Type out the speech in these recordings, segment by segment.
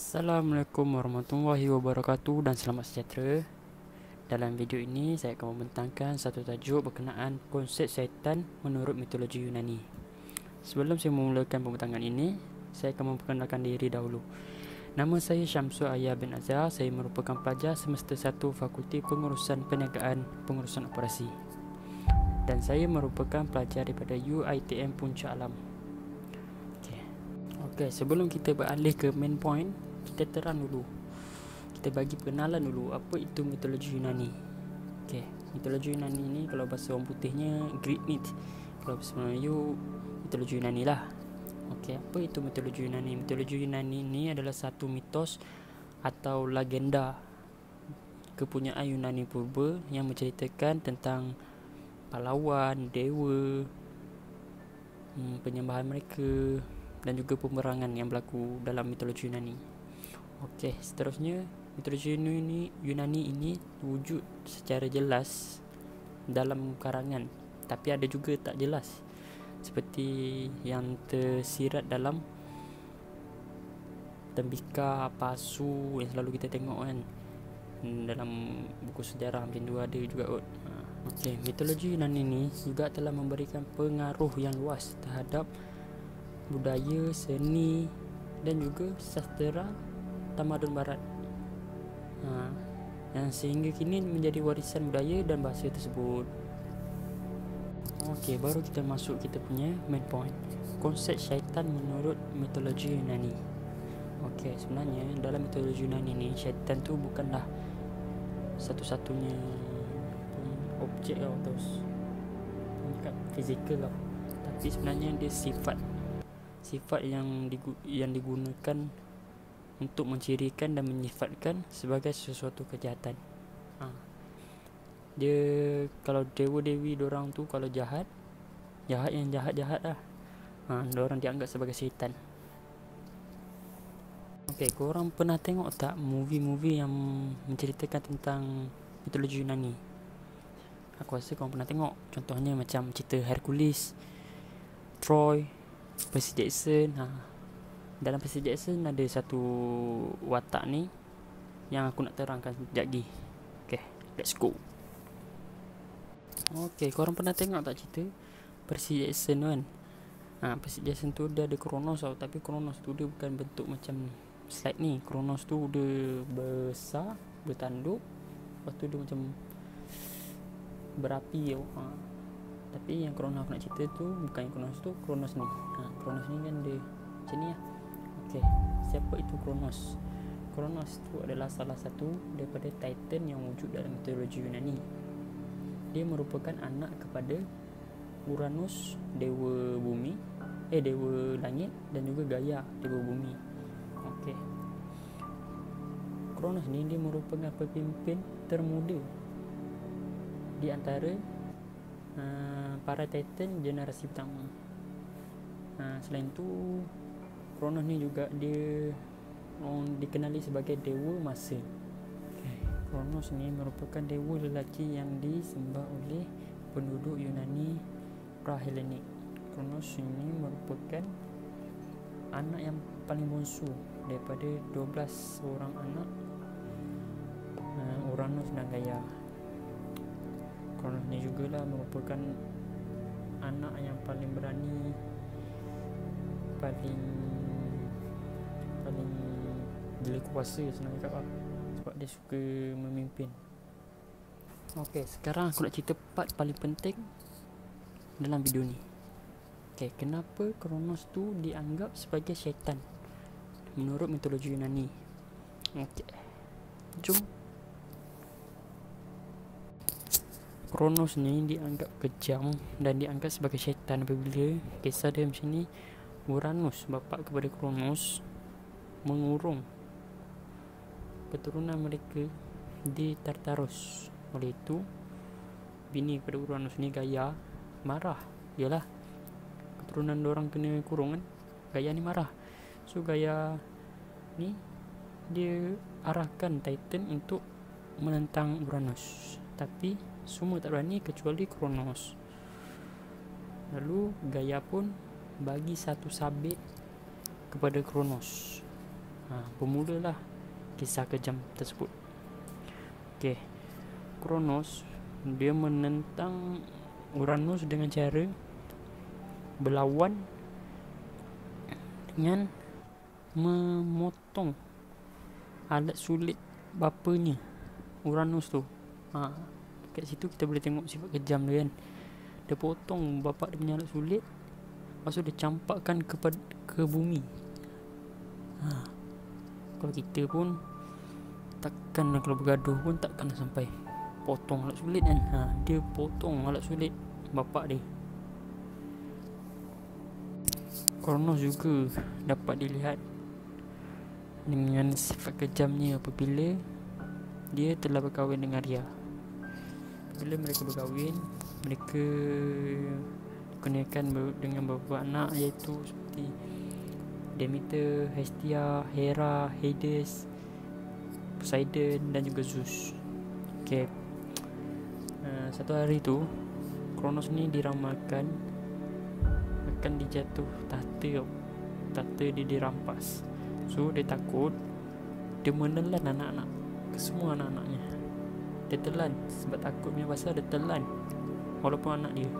Assalamualaikum warahmatullahi wabarakatuh dan selamat sejahtera. Dalam video ini saya akan membentangkan satu tajuk berkenaan konsep syaitan menurut mitologi Yunani. Sebelum saya memulakan pembentangan ini, saya akan memperkenalkan diri dahulu. Nama saya Syamsul Ayah bin Azhar. Saya merupakan pelajar semester 1 Fakulti Pengurusan Perniagaan Pengurusan Operasi. Dan saya merupakan pelajar daripada UiTM Puncak Alam. Okey, sebelum kita beralih ke main point, kita terang dulu. Kita bagi pengenalan dulu apa itu mitologi Yunani. Okey, mitologi Yunani ni kalau bahasa orang putihnya Greek myth. Kalau bahasa Melayu mitologi Yunani lah. Okey, apa itu mitologi Yunani? Mitologi Yunani ni adalah satu mitos atau legenda kepunyaan Yunani purba yang menceritakan tentang pahlawan, dewa, penyembahan mereka dan juga pemerangan yang berlaku dalam mitologi Yunani. Okey, seterusnya mitologi Yunani ini wujud secara jelas dalam karangan, tapi ada juga tak jelas, seperti yang tersirat dalam tembika palsu yang selalu kita tengok kan dalam buku sejarah, macam tu ada juga kot. Okey, mitologi Yunani ini juga telah memberikan pengaruh yang luas terhadap budaya, seni dan juga sastera tamadun barat, yang sehingga kini menjadi warisan budaya dan bahasa tersebut. Okey, baru kita masuk kita punya main point, konsep syaitan menurut mitologi Yunani. Okey, sebenarnya dalam mitologi Yunani ni, syaitan tu bukanlah satu-satunya objek atau fizikal lah, tapi sebenarnya dia sifat yang digunakan untuk mencirikan dan menyifatkan sebagai sesuatu kejahatan. Dia kalau dewa-dewi dorang tu kalau jahat lah. Dorang dianggap sebagai syaitan. Okey, korang pernah tengok tak movie-movie yang menceritakan tentang mitologi Yunani? Aku rasa korang pernah tengok. Contohnya macam cerita Hercules, Troy, Percy Jackson. Dalam Percy Jackson ada satu watak ni yang aku nak terangkan sekejap lagi. Okay, let's go. Okay, korang pernah tengok tak cerita Percy Jackson kan? Percy Jackson tu dia ada Kronos tau. Tapi Kronos tu dia bukan bentuk macam slide ni. Kronos tu dia besar, bertanduk, lepas tu dia macam berapi tau. Tapi yang Kronos aku nak cerita tu bukan yang Kronos tu, Kronos ni. Kronos ni kan dia macam ni lah. Okey, siapa itu Kronos? Kronos tu adalah salah satu daripada Titan yang wujud dalam mitologi Yunani. Dia merupakan anak kepada Uranus, dewa bumi, dewa langit, dan juga Gaia, dewa bumi. Okey. Kronos ni dia merupakan pemimpin termuda di antara para Titan generasi pertama. Selain tu, Kronos ni juga dia dikenali sebagai dewa masa. Kronos ni merupakan dewa lelaki yang disembah oleh penduduk Yunani pra-Helenik. Kronos ini merupakan anak yang paling bongsu daripada 12 orang anak Uranus dan Gaia. Kronos ni jugalah merupakan anak yang paling berani, paling gila kuasa senang cakap lah, sebab dia suka memimpin. Okey, sekarang aku nak cerita part paling penting dalam video ni. Okey, kenapa Kronos tu dianggap sebagai syaitan menurut mitologi Yunani? Okey, jom. Kronos ni dianggap kejam dan dianggap sebagai syaitan apabila kisah dia macam ni. Uranus, bapa kepada Kronos, mengurung keturunan mereka di Tartarus. Oleh itu, bini kepada Uranus ni, Gaia, marah. Yalah, keturunan diorang kena kurung kan, Gaia ni marah. So Gaia ni dia arahkan Titan untuk menentang Uranus, tapi semua tak berani kecuali Kronos. Lalu Gaia pun bagi satu sabit kepada Kronos. Bermulalah kisah kejam tersebut. Okey, Kronos dia menentang Uranus dengan cara berlawan dengan memotong alat sulit bapanya Uranus tu. Kat situ kita boleh tengok sifat kejam dia kan. Dia potong bapa dia punya alat sulit, lepas tu dia campakkan ke bumi. Kalau kita pun takkan, kalau bergaduh pun takkan sampai potong alat sulit kan. Dia potong alat sulit bapa dia. Kronos juga dapat dilihat dengan sifat kejamnya apabila dia telah berkahwin dengan Rhea. Bila mereka berkahwin, mereka dikurniakan dengan beberapa anak, iaitu seperti Demeter, Hestia, Hera, Hades, Poseidon dan juga Zeus. Okay. Satu hari tu Kronos ni diramalkan akan dijatuh tahta dia dirampas. So dia takut, dia menelan anak-anak, semua anak-anaknya dia telan. Sebab takut punya pasal dia telan walaupun anak dia.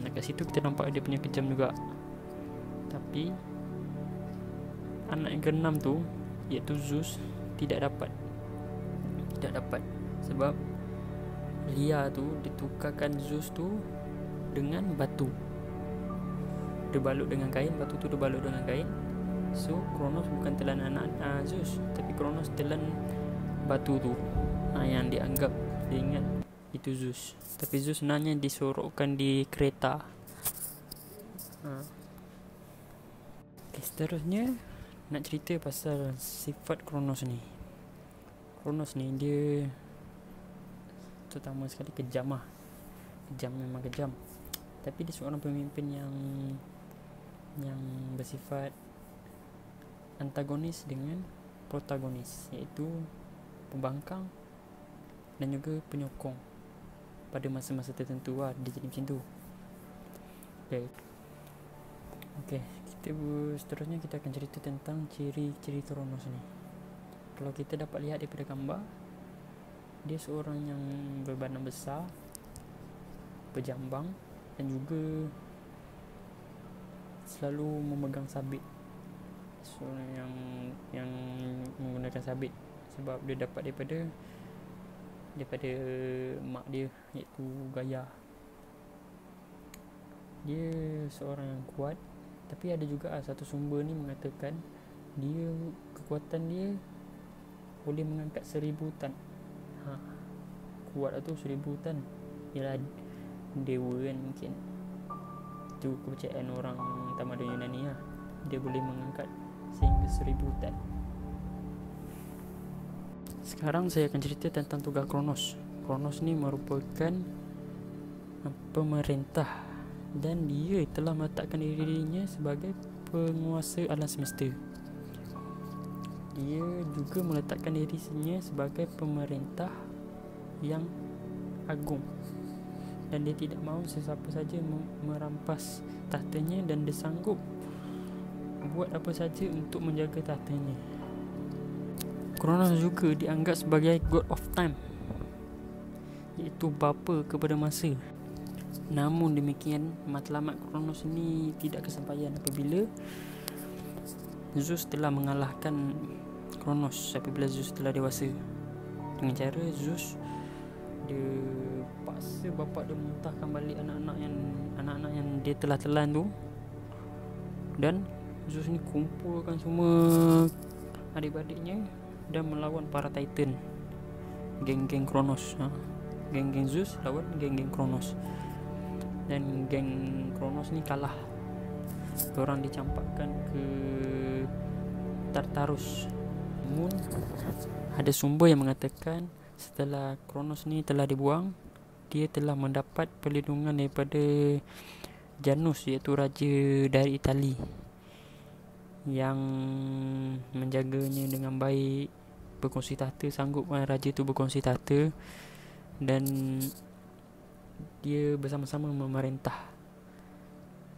Dekat situ kita nampak dia punya kejam juga. Tapi anak yang keenam tu, iaitu Zeus, tidak dapat sebab Rhea tu ditukarkan Zeus tu dengan batu. Dia balut dengan kain, batu tu dia balut dengan kain. So Kronos bukan telan anak Zeus, tapi Kronos telan batu tu. Yang dianggap, dia ingat itu Zeus, tapi Zeus sebenarnya disorokkan di kereta. Okay, seterusnya nak cerita pasal sifat Kronos ni. Kronos ni dia terutama sekali kejam lah. Kejam, memang kejam. Tapi dia seorang pemimpin yang bersifat antagonis dengan protagonis, iaitu pembangkang dan juga penyokong pada masa-masa tertentu lah. Dia jadi macam tu. Okay, seterusnya kita akan cerita tentang ciri-ciri Kronos ni. Kalau kita dapat lihat daripada gambar, dia seorang yang berbadan besar, berjambang dan juga selalu memegang sabit. Seorang yang menggunakan sabit sebab dia dapat daripada mak dia, iaitu Gaia. Dia seorang yang kuat, tapi ada juga satu sumber ni mengatakan kekuatan dia boleh mengangkat 1000 tan. Kuat lah tu 1000 tan. Yalah, dewa kan, mungkin itu kepercayaan orang tamadun Yunani lah. Dia boleh mengangkat sehingga 1000 tan. Sekarang saya akan cerita tentang tugas Kronos. Kronos ni merupakan pemerintah, dan dia telah meletakkan dirinya sebagai penguasa alam semesta. Dia juga meletakkan dirinya sebagai pemerintah yang agung, dan dia tidak mahu sesiapa saja merampas tahtanya, dan dia sanggup buat apa saja untuk menjaga tahtanya. Kronos juga dianggap sebagai God of Time, iaitu bapa kepada masa. Namun demikian, matlamat Kronos ini tidak kesampaian apabila Zeus telah mengalahkan Kronos apabila Zeus telah dewasa. Dengan cara Zeus dia paksa bapa dia muntahkan balik anak-anak yang dia telah telan tu, dan Zeus ni kumpulkan semua adik-adiknya dan melawan para Titan, geng-geng Kronos. Geng-geng Zeus lawan geng-geng Kronos, dan geng Kronos ni kalah. Diorang dicampakkan ke Tartarus. Namun ada sumber yang mengatakan setelah Kronos ni telah dibuang, dia telah mendapat perlindungan daripada Janus, iaitu raja dari Itali, yang menjaganya dengan baik, berkongsi tahta. Sanggup raja tu berkongsi tahta, dan dia bersama-sama memerintah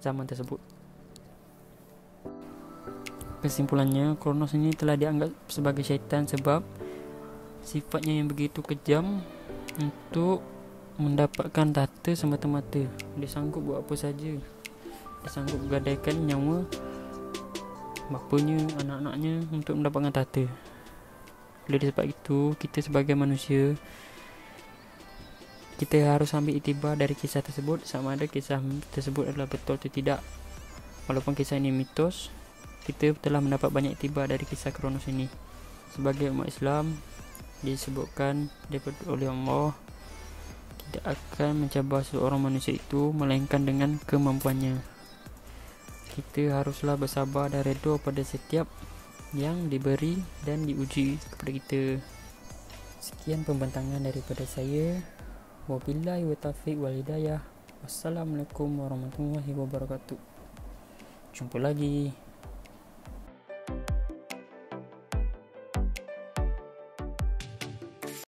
zaman tersebut. kesimpulannya, Kronos ini telah dianggap sebagai syaitan sebab sifatnya yang begitu kejam untuk mendapatkan tahta semata-mata. Dia sanggup buat apa saja. Dia sanggup menggadaikan nyawa bapanya, anak-anaknya untuk mendapatkan tahta. Oleh sebab itu, kita sebagai manusia, kita harus ambil iktibar dari kisah tersebut, sama ada kisah tersebut adalah betul atau tidak. Walaupun kisah ini mitos, kita telah mendapat banyak iktibar dari kisah Kronos ini. Sebagai umat Islam, disebutkan oleh Allah tidak akan mencabar seorang manusia itu melainkan dengan kemampuannya. Kita haruslah bersabar dan redha pada setiap yang diberi dan diuji kepada kita. Sekian pembentangan daripada saya. Wabillahi wa taufiq wal hidayah. Wassalamualaikum warahmatullahi wabarakatuh. Jumpa lagi.